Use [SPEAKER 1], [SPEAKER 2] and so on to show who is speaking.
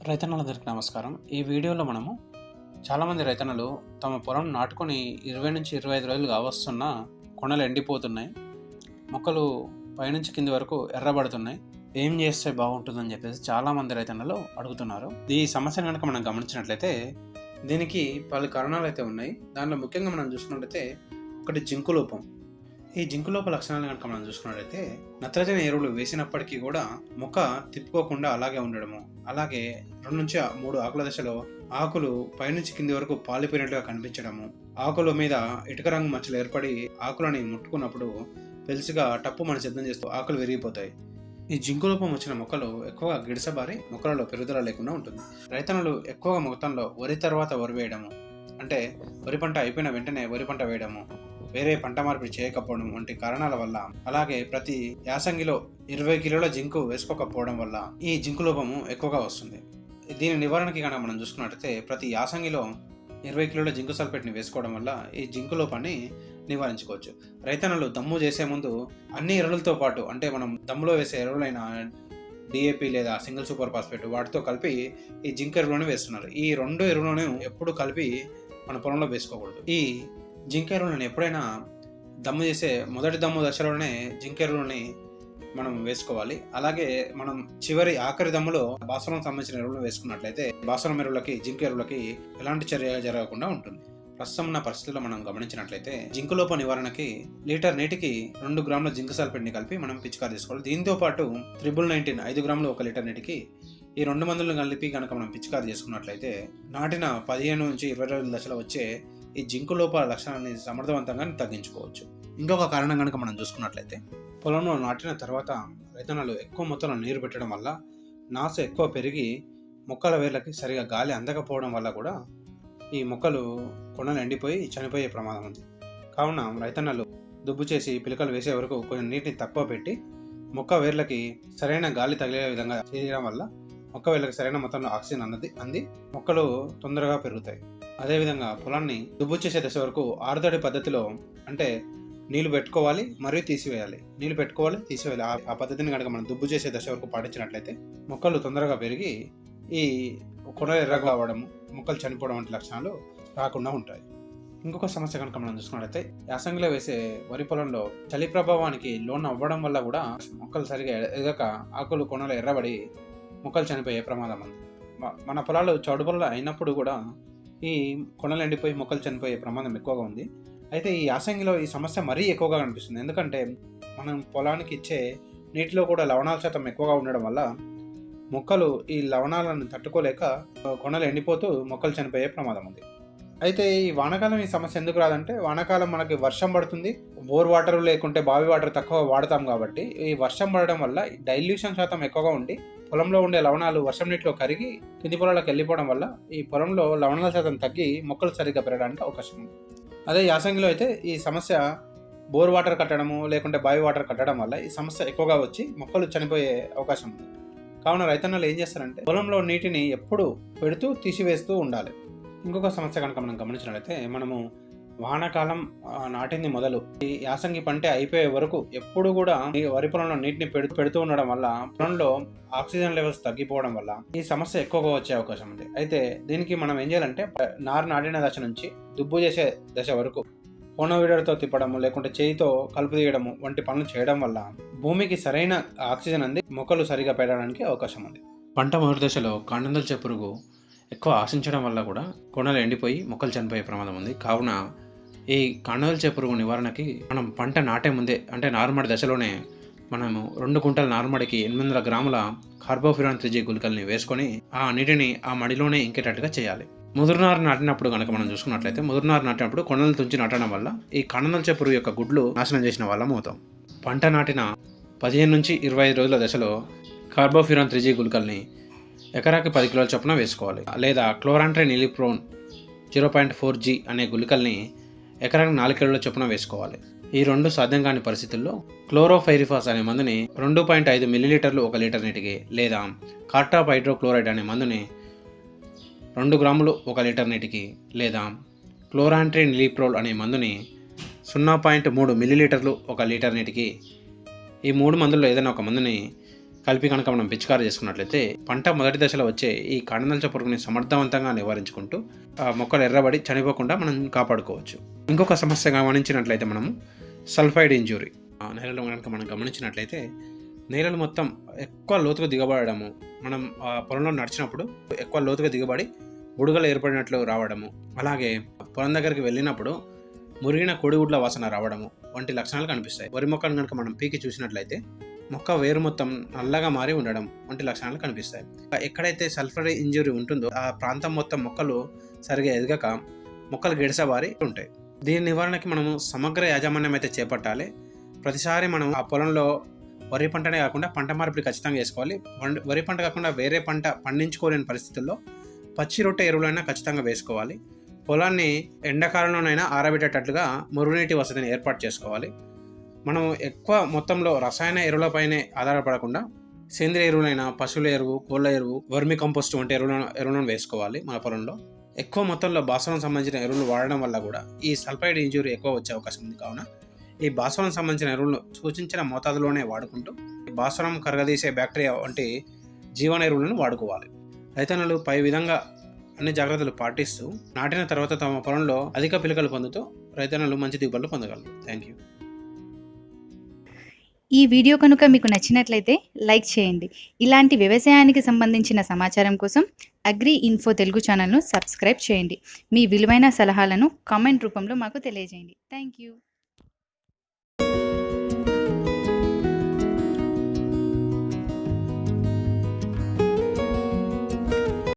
[SPEAKER 1] రైతన్నలందరికీ నమస్కారం. ఈ వీడియోలో మనము చాలామంది రైతన్నలు తమ పొలం నాటుకొని 20-25 రోజులు కావస్తున్నా కొనలు ఎండిపోతున్నాయి. మొక్కలు పైనుంచి కింది వరకు ఎర్రబడుతున్నాయి. ఏం చేస్తే బాగుంటుందని చెప్పేసి చాలామంది రైతన్నలు అడుగుతున్నారు. ఈ సమస్యను కనుక మనం గమనించినట్లయితే దీనికి పలు కారణాలు అయితే ఉన్నాయి. దానిలో ముఖ్యంగా మనం చూసుకున్నట్లయితే ఒకటి జింకు లోపం. ఈ జింకు లోప లక్షణాలను కనుక మనం చూసుకున్నట్లయితే నత్రజని ఎరువులు వేసినప్పటికీ కూడా మొక్క తిప్పుకోకుండా అలాగే ఉండడము, అలాగే 2-3 ఆకుల దశలో ఆకులు పైనుంచి కింది వరకు పాలిపోయినట్లుగా కనిపించడము, ఆకుల మీద ఇటుక రంగు మచ్చలు ఏర్పడి ఆకులని ముట్టుకున్నప్పుడు పెలుసుగా టప్పు మన శబ్దం చేస్తూ ఆకులు విరిగిపోతాయి. ఈ జింకు లోపం వచ్చిన మొక్కలు ఎక్కువగా గిడసబారి మొక్కలలో పెరుగుదల లేకుండా ఉంటుంది. రైతన్నలు ఎక్కువగా మొత్తంలో వరి తర్వాత వరి వేయడము, అంటే వరి పంట అయిపోయిన వెంటనే వరి పంట వేయడము, వేరే పంట మార్పిడి చేయకపోవడం వంటి కారణాల వల్ల, అలాగే ప్రతి యాసంగిలో 20 కిలోల జింకు వేసుకోకపోవడం వల్ల ఈ జింకు లోపము ఎక్కువగా వస్తుంది. దీని నివారణకి కనుక మనం చూసుకున్నట్లయితే ప్రతి యాసంగిలో 20 కిలోల జింకు సల్ఫేట్ని వేసుకోవడం వల్ల ఈ జింకు లోపాన్ని నివారించుకోవచ్చు. రైతన్నలు దమ్ము చేసే ముందు అన్ని ఎరువులతో పాటు, అంటే మనం దమ్ములో వేసే ఎరువులైన డిఏపి లేదా సింగిల్ సూపర్ ఫాస్ఫేట్ వాటితో కలిపి ఈ జింక్ ఎరువులను వేస్తున్నారు. ఈ 2 ఎరువులను ఎప్పుడు కలిపి మన పొలంలో వేసుకోకూడదు. ఈ జింక్ ఎరువులను ఎప్పుడైనా దమ్ము చేసే మొదటి దమ్ము దశలోనే జింక్ ఎరువులని మనం వేసుకోవాలి. అలాగే మనం ఆఖరి దమ్ములో భాస్వరం సంబంధించిన ఎరువులు వేసుకున్నట్లయితే భాస్వరం ఎరువులకి జింక్ ఎరువులకి ఎలాంటి చర్య జరగకుండా ఉంటుంది. ప్రస్తుతం ఉన్న పరిస్థితుల్లో మనం గమనించినట్లయితే జింకు లోప నివారణకి లీటర్ నీటికి 2 గ్రాముల జింక్ సల్ఫేట్ని కలిపి మనం పిచికారీ చేసుకోవాలి. దీంతో పాటు 19 5 గ్రాములు 1 లీటర్ నీటికి ఈ 2 మందులను కలిపి కనుక మనం పిచికారీ చేసుకున్నట్లయితే నాటిన 15-20 రోజుల దశలో వచ్చే ఈ జింకు లోప లక్షణాన్ని సమర్థవంతంగా తగ్గించుకోవచ్చు. ఇంకొక కారణం కనుక మనం చూసుకున్నట్లయితే పొలంలో నాటిన తర్వాత రైతన్నలు ఎక్కువ మొత్తంలో నీరు పెట్టడం వల్ల నాసు ఎక్కువ పెరిగి మొక్కల వేర్లకి సరిగా గాలి అందకపోవడం వల్ల కూడా ఈ మొక్కలు కొనలు ఎండిపోయి చనిపోయే ప్రమాదం ఉంది. కావున రైతన్నలు దుబ్బు చేసి పిలకలు వేసే వరకు కొంచెం నీటిని తక్కువ పెట్టి మొక్క వేర్లకి సరైన గాలి తగిలే విధంగా చేయడం వల్ల మొక్క వేర్లకి సరైన మొత్తంలో ఆక్సిజన్ అంది మొక్కలు తొందరగా పెరుగుతాయి. అదేవిధంగా పొలాన్ని దుబ్బు చేసే దశ వరకు ఆరుతడి పద్ధతిలో, అంటే నీళ్లు పెట్టుకోవాలి మరియు తీసివేయాలి, నీళ్లు పెట్టుకోవాలి తీసివేయాలి. ఆ పద్ధతిని కనుక మనం దుబ్బు చేసే దశ వరకు పాటించినట్లయితే మొక్కలు తొందరగా పెరిగి ఈ కొనలు ఎర్రగా కావడం, మొక్కలు చనిపోవడం వంటి లక్షణాలు రాకుండా ఉంటాయి. ఇంకొక సమస్య కనుక మనం చూసుకున్నట్లయితే యాసంగిలో వేసే వరి పొలంలో చలి ప్రభావానికి లోన్ అవ్వడం వల్ల కూడా మొక్కలు సరిగా ఎదగక ఆకులు కొనలు ఎర్రబడి మొక్కలు చనిపోయే ప్రమాదం ఉంది. మన పొలాలు చౌడు పొలాలు అయినప్పుడు కూడా ఈ కొనలు ఎండిపోయి మొక్కలు చనిపోయే ప్రమాదం ఎక్కువగా ఉంది. అయితే ఈ యాసంగిలో ఈ సమస్య మరీ ఎక్కువగా కనిపిస్తుంది. ఎందుకంటే మనం పొలానికి ఇచ్చే నీటిలో కూడా లవణాల శాతం ఎక్కువగా ఉండడం వల్ల మొక్కలు ఈ లవణాలను తట్టుకోలేక కొనలు ఎండిపోతూ మొక్కలు చనిపోయే ప్రమాదం ఉంది. అయితే ఈ వానాకాలం ఈ సమస్య ఎందుకు రాదంటే, వానాకాలం మనకి వర్షం పడుతుంది, బోర్ వాటర్ లేకుంటే బావి వాటర్ తక్కువ వాడతాం కాబట్టి ఈ వర్షం పడడం వల్ల డైల్యూషన్ శాతం ఎక్కువగా ఉండి పొలంలో ఉండే లవణాలు వర్షం నీటిలో కరిగి కింది పొలాలకు వెళ్ళిపోవడం వల్ల ఈ పొలంలో లవణాల శాతం తగ్గి మొక్కలు సరిగ్గా పెరగడానికి అవకాశం ఉంది. అదే యాసంగిలో అయితే ఈ సమస్య బోర్ వాటర్ కట్టడము లేకుంటే బావి వాటర్ కట్టడం వల్ల ఈ సమస్య ఎక్కువగా వచ్చి మొక్కలు చనిపోయే అవకాశం ఉంది. కావున రైతన్నలు ఏం చేస్తారంటే పొలంలో నీటిని ఎప్పుడు పెడుతూ తీసివేస్తూ ఉండాలి. ఇంకొక సమస్య కనుక మనం గమనించినట్లయితే మనము వానాకాలం నాటింది మొదలు ఈ యాసంగి పంట అయిపోయే వరకు ఎప్పుడు కూడా ఈ వరి పొలంలో నీటిని పెడుతూ ఉండడం వల్ల పొలంలో ఆక్సిజన్ లెవెల్స్ తగ్గిపోవడం వల్ల ఈ సమస్య ఎక్కువగా వచ్చే అవకాశం ఉంది. అయితే దీనికి మనం ఏం చేయాలంటే నారు నాటిన దశ నుంచి దుబ్బు చేసే దశ వరకు కోనవీడతో తిప్పడము లేకుంటే చేయితో కలుపు తీయడము వంటి పనులు చేయడం వల్ల భూమికి సరైన ఆక్సిజన్ అంది మొక్కలు సరిగా పెరగడానికి అవకాశం ఉంది. పంట మొదటి దశలో కాండందొల్చే పురుగు ఎక్కువ ఆశించడం వల్ల కూడా కొనలు ఎండిపోయి మొక్కలు చనిపోయే ప్రమాదం ఉంది. కావున ఈ కాండందొల్చే పురుగు నివారణకి మనం పంట నాటే ముందే, అంటే నారుమడి దశలోనే మనము 2 కుంటల నారుమడికి 800 గ్రాముల కార్బోఫ్యూరాన్ 3G గుళికల్ని వేసుకొని ఆ నీటిని ఆ మడిలోనే ఇంకేటట్టుగా చేయాలి. ముదురునారు నాటినప్పుడు కనుక మనం చూసుకున్నట్లయితే ముదురునారు నాటినప్పుడు కొనలు తుంచి నాటడం వల్ల ఈ కాండందొల్చే పురుగు యొక్క గుడ్లు నాశనం చేసిన వాళ్ళం అవుతాం. పంట నాటిన 15-25 రోజుల దశలో కార్బోఫ్యూరాన్ 3G గుళికల్ని ఎకరాకి 10 కిలోల చొప్పున వేసుకోవాలి. లేదా క్లోరాంట్రినిలిప్రోల్ 0.4G అనే గుళికల్ని ఎకరాకి 4 కిలోల చొప్పున వేసుకోవాలి. ఈ 2 సాధ్యం కాని పరిస్థితుల్లో క్లోరోఫైరిఫాస్ అనే మందుని 2.5 మిల్లీలీటర్లు 1 లీటర్ నీటికి, లేదా కార్టాప్ హైడ్రోక్లోరైడ్ అనే మందుని 2 గ్రాములు 1 లీటర్ నీటికి, లేదా క్లోరాంట్రినిలిప్రోల్ అనే మందుని 0.3 మిల్లీలీటర్లు 1 లీటర్ నీటికి, ఈ 3 మందుల్లో ఏదైనా ఒక మందుని కలిపి కనుక మనం పిచికారీ చేసుకున్నట్లయితే పంట మొదటి దశలో వచ్చే ఈ కాండనల్చ పురుగుని సమర్థవంతంగా నివారించుకుంటూ మొక్కలు ఎర్రబడి చనిపోకుండా మనం కాపాడుకోవచ్చు. ఇంకొక సమస్య గమనించినట్లయితే మనము సల్ఫైడ్ ఇంజురీ నేలలో కనుక మనం గమనించినట్లయితే నేలలు మొత్తం ఎక్కువ లోతుగా దిగబడము, మనం పొలంలో నడిచినప్పుడు ఎక్కువ లోతుగా దిగబడి బుడగలు ఏర్పడినట్లు రావడము, అలాగే పొలం దగ్గరికి వెళ్ళినప్పుడు మురిగిన కోడిగుడ్ల వాసన రావడము వంటి లక్షణాలు కనిపిస్తాయి. వరి మొక్కను కనుక మనం పీకి చూసినట్లయితే మొక్క వేరు మొత్తం నల్లగా మారి ఉండడం వంటి లక్షణాలు కనిపిస్తాయి. ఎక్కడైతే సల్ఫర్ ఇంజురీ ఉంటుందో ఆ ప్రాంతం మొత్తం మొక్కలు సరిగా ఎదగక మొక్కలు గిడసబారి ఉంటాయి. దీని నివారణకి మనము సమగ్ర యాజమాన్యం అయితే చేపట్టాలి. ప్రతిసారి మనం ఆ పొలంలో వరి పంటనే కాకుండా పంట మార్పిడి ఖచ్చితంగా చేసుకోవాలి. వరి పంట కాకుండా వేరే పంట పండించుకోలేని పరిస్థితుల్లో పచ్చి రొట్టె ఎరువులైనా ఖచ్చితంగా వేసుకోవాలి. పొలాన్ని ఎండాకాలంలోనైనా ఆరబెట్టేటట్లుగా మురుగునీటి వసతిని ఏర్పాటు చేసుకోవాలి. మనం ఎక్కువ మొత్తంలో రసాయన ఎరువులపైనే ఆధారపడకుండా సేంద్రియ ఎరువులైన పశువుల ఎరువు, కోళ్ళ ఎరువు, వర్మి కంపోస్ట్ వంటి ఎరువులను వేసుకోవాలి. మన పొలంలో ఎక్కువ మొత్తంలో భాస్వరం సంబంధించిన ఎరువులు వాడడం వల్ల కూడా ఈ సల్ఫైడ్ ఇంజురీ ఎక్కువ వచ్చే అవకాశం ఉంది. కావున ఈ భాస్వరం సంబంధించిన ఎరువులను సూచించిన మోతాదులోనే వాడుకుంటూ భాస్వరం కరగదీసే బ్యాక్టీరియా వంటి జీవన ఎరువులను వాడుకోవాలి. రైతన్నలు పై విధంగా అన్ని జాగ్రత్తలు పాటిస్తూ నాటిన తర్వాత తమ పొలంలో అధిక పిలకలు పొందుతూ రైతన్నలు మంచి దిగుబడులు పొందగలరు. Thank you.
[SPEAKER 2] ఈ వీడియో కనుక మీకు నచ్చినట్లయితే లైక్ చేయండి. ఇలాంటి వ్యవసాయానికి సంబంధించిన సమాచారం కోసం అగ్రి ఇన్ఫో తెలుగు ఛానల్ను సబ్స్క్రైబ్ చేయండి. మీ విలువైన సలహాలను కామెంట్ రూపంలో మాకు తెలియజేయండి. Thank you.